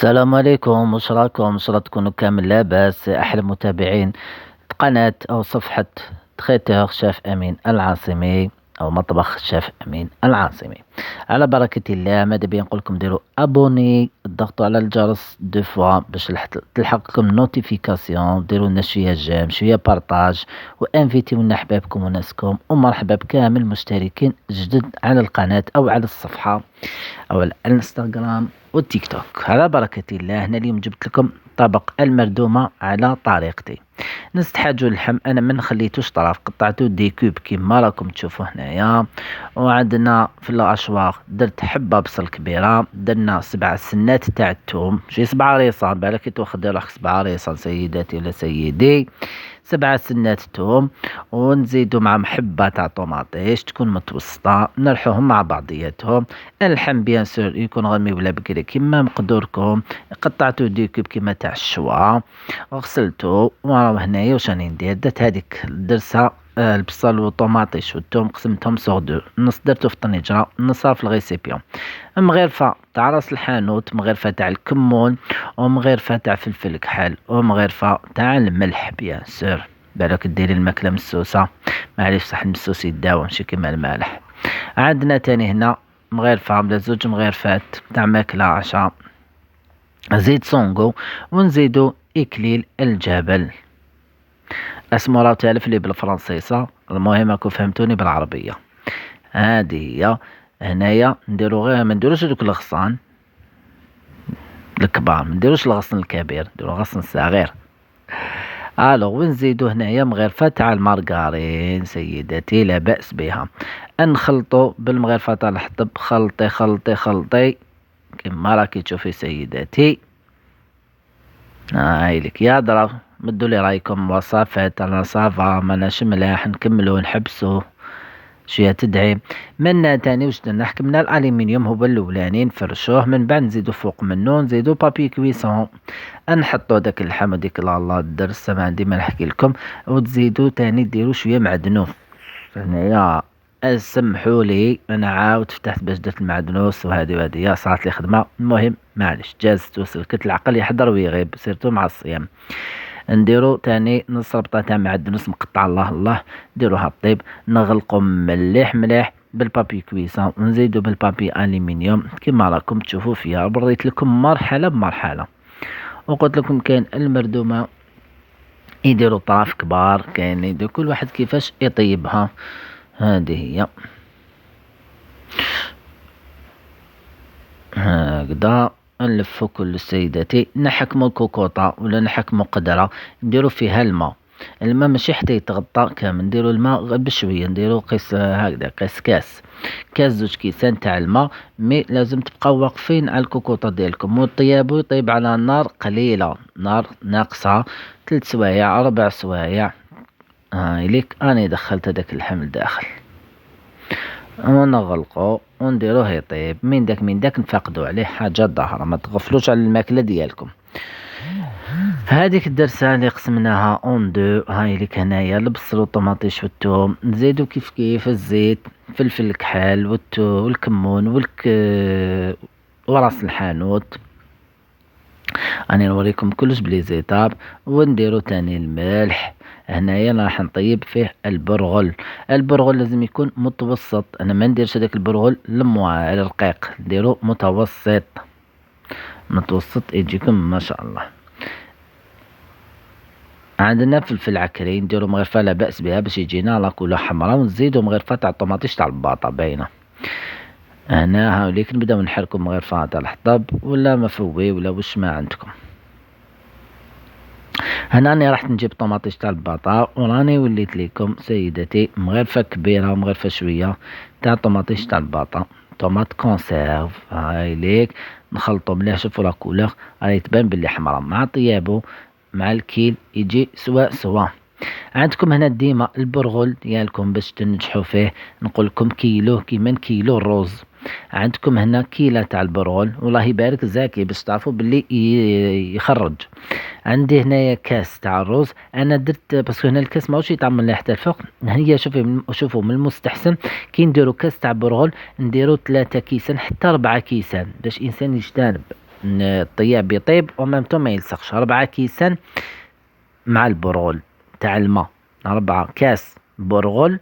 السلام عليكم، واش راكم؟ ان شاء الله تكونوا كامل لاباس. احلى متابعين قناة او صفحة تخيتير شاف امين العاصمي او مطبخ شاف امين العاصمي. على بركة الله، ماذا بيا نقول لكم؟ ديروا ابوني، ضغطوا على الجرس دو فوا باش تلحقكم نوتيفيكاسيون، ديروا لنا شوية جيم شوية بارطاج، وانفيتيو لنا احبابكم وناسكم، ومرحبا بكامل مشتركين جدد على القناة او على الصفحة او على الانستغرام والتيك توك. على بركة الله، هنا اليوم جبت لكم طبق المردومة على طريقتي. نستحاجوا اللحم، انا ما خليتوش طرف، قطعته ديكوب كيما راكم تشوفوا هنايا. وعندنا في الاشواق درت حبة بصل كبيرة، درنا 7 سنات تاع الثوم، شي 7 ريصان، بالك تاخذ روحك 7 ريصان سيداتي ولا سيدي. 7 سنات توم، ونزيدو مع محبة تاع طوماطيش تكون متوسطة، نرحوهم مع بعضياتهم. اللحم بيان سور يكون غرمي ولا بكري كيما مقدوركم. قطعتو ديكوب كيما تاع الشوا، غسلتو وراه هنايا. واش راني ندير؟ درت هذيك الدرسة، البصل والطوماطيش والثوم قسمتهم سوغ دو، نص درتو في الطنجرة، نصها في الغيسيبيون. مغرفة تاع راس الحانوت، مغرفة تاع الكمون، ومغرفة تاع فلفل كحل، ومغرفة تاع الملح بيان سور. بالك ديري الماكلة مسوسة، معليش صح المسوس يداوم ماشي كيما المالح. عندنا تاني هنا مغرفة ولا 2 مغرفات تاع ماكلة عشاء، زيت سونغو، ونزيدو إكليل الجبل. اسمو راه تالف لي بالفرنسيسة، المهم راكو فهمتوني بالعربية. هادي هي. هنايا نديرو غير، ما نديروش دوك الغصان الكبار، ما نديروش الغصن الكبير، نديرو غصن صغير. الوغ ونزيدو هنايا مغرفة تاع المارغرين سيداتي، لا بأس بها. نخلطو بالمغرفة تاع الحطب، خلطي خلطي خلطي كما راكي تشوفي سيداتي. هاي لك يا ضرب، مدوا لي رايكم وصفات. انا صافا ماناش ملاح، نكملو نحبسو شوية تدعيم. منا تاني واش درنا؟ حكمنا الالومنيوم هو الاولاني، نفرشوه، من بعد نزيدو فوق منو نزيدو بابي كويسون، نحطو داك اللحم وديك لالا الدرس ما عندي ما نحكي لكم. وتزيدو تاني ديرو شوية معدنوس هنايا. سمحوا لي انا عاود فتحت باش درت المعدنوس، وهذه صارت لي خدمه. المهم معليش، جازت وسلكت، العقل يحضر ويغيب سيرتو مع الصيام. نديرو تاني نص ربطه تاع معدنوس مقطع، الله الله ديروها الطيب. نغلقو مليح مليح بالبابي كويسون، ونزيدو بالبابي الومنيوم كما راكم تشوفوا فيها. بريت لكم مرحله بمرحله، وقلت لكم كاين المردومه يديروا طراف كبار، كاين يدير كل واحد كيفاش يطيبها. هذه هي هكذا. نلفو كل سيداتي، نحكمو الكوكوطة ولا نحكمو قدرة، نديرو فيها الماء. الماء ماشي حتى يتغطى كامل، نديرو الماء غير بشوية، نديرو قيس هكذا، قيس كاس 2 كيسان تاع الماء. مي لازم تبقاو واقفين على الكوكوطة ديالكم، وطيابو يطيب على نار قليلة، نار ناقصة، 3 سوايع 4 سوايع. هاي ليك اني دخلت هداك اللحم لداخل، ونغلقو ونديروه يطيب. من داك نفقدو عليه حاجة ظاهرة، ما تغفلوش على الماكلة ديالكم. هذيك الدرسة اللي قسمناها اون دو، هاي ليك هنايا البصل والطماطيش والثوم، نزيدو كيف كيف الزيت، فلفل الكحل والكمون وراس الحانوت. راني نوريكم كلش بلي زيتاب. ونديرو تاني الملح. هنايا راح نطيب فيه البرغل. البرغل لازم يكون متوسط، انا ما نديرش هذاك البرغل الرقيق، نديرو متوسط. متوسط يجيكم ما شاء الله. عندنا فلفل عكري، نديرو مغرفة لا بأس بها باش يجينا لاكولو حمراء، ونزيدو مغرفة تاع الطوماطيش تاع الباطا باينة. هنا هاوليك نبداو نحركو مغرفة تاع الحطب ولا مفوي ولا واش ما عندكم. هنا راني راح نجيب طوماطيش تاع الباطا، وراني وليت ليكم سيداتي مغرفة كبيرة ومغرفة شوية تاع طوماطيش تاع الباطا، طوماط كونسيرف. هاي ليك نخلطو مليح، شوفو لا كولور راهي تبان بلي حمرا، مع طيابو مع الكيل يجي سوا. عندكم هنا ديما البرغل ديالكم باش تنجحوا فيه، نقول لكم كيلو كيما كيلو الروز. عندكم هنا كيلة تاع البرغل، والله يبارك زاكي باش تعرفوا باللي يخرج. عندي هنايا كاس تاع الروز، انا درت باسكو هنا الكاس ماهوش يطعم مليح حتى الفوق. هي شوفوا من المستحسن كي نديروا كاس تاع برغل نديروا 3 كيسان حتى 4 كيسان باش انسان يجتنب الطياب يطيب ومامتو ما يلصقش. 4 كيسان مع البرغل تاع الماء، 4 كاس برغل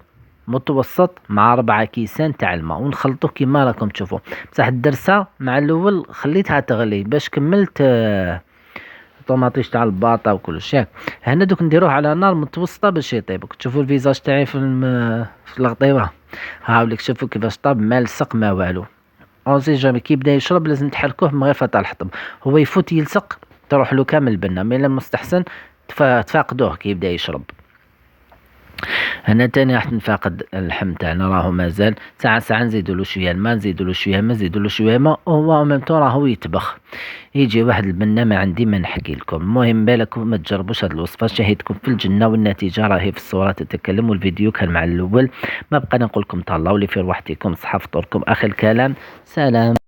متوسط مع 4 كيسان تاع الماء، ونخلطوه كيما راكم تشوفوا. بصح الدرسة مع الاول خليتها تغلي باش كملت طوماطيش تاع الباطا وكلش ياك. هنا دوك نديروه على نار متوسطة باش يطيب. تشوفوا الفيزاج تاعي في الغطيبة، هاوليك شوفوا كيفاش طاب، ما لصق ما والو. اون سي جامي كي يبدا يشرب لازم تحركوه من غير فتح الحطب، هو يفوت يلصق تروح له كامل البنة، مي المستحسن تفاقدوه كي يبدا يشرب. هنا تاني راح نفاقد اللحم تاعنا، راهو مازال ساعة ساعة نزيدولو شوية الماء، نزيدولو شوية ماء، نزيدولو شوية ماء، وهو ميمتو راهو يتبخ. يجي واحد البنة ما عندي ما نحكي لكم. المهم بالكم ما تجربوش هاد الوصفة، شهيتكم في الجنة والنتيجة راهي في الصورة تتكلم، والفيديو كان مع الأول. ما بقى نقول لكم تهلاو لي في روحتكم، صحة فطوركم، آخر الكلام سلام.